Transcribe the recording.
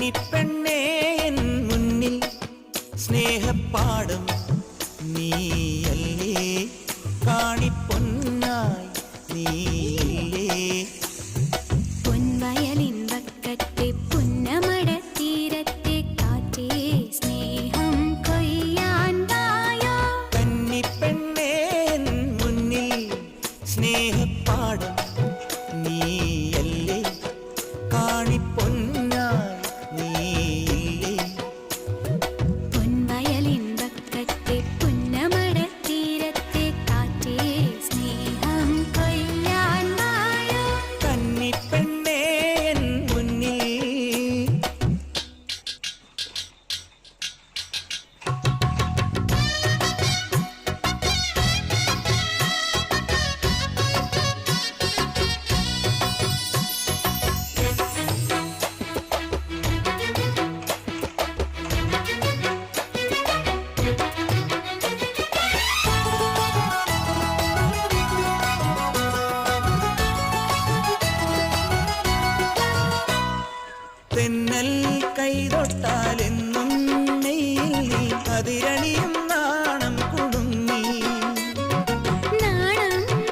കന്നിപ്പെണ്ണേ N മുന്നിൽ സ്നേഹപ്പാടം നീയല്ലേ, കാണിപ്പൊന്നായി നീയല്ലേ. പൊൻവയലിൻ വക്കത്തെ പുന്നമട തീരത്തെ കാറ്റേ സ്നേഹം കൊയ്യാൻ വായോ. കന്നിപ്പെണ്ണേ എൻ മുന്നിൽ സ്നേഹപ്പാടം നീയല്ലേ, കാണിപ്പൊന്നായി നീയില്ലേ. പൊൻവയലിൻ വക്കത്തെ പുന്നമട തീരത്തെ കാറ്റേ സ്നേഹം കൊയ്യാൻ വായോ. കന്നിപ്പെണ്ണേ എൻ മുന്നിൽ. തെന്നൽ കൈതൊട്ടാലെന്നും നെയ്യിൽ അതിരണിയും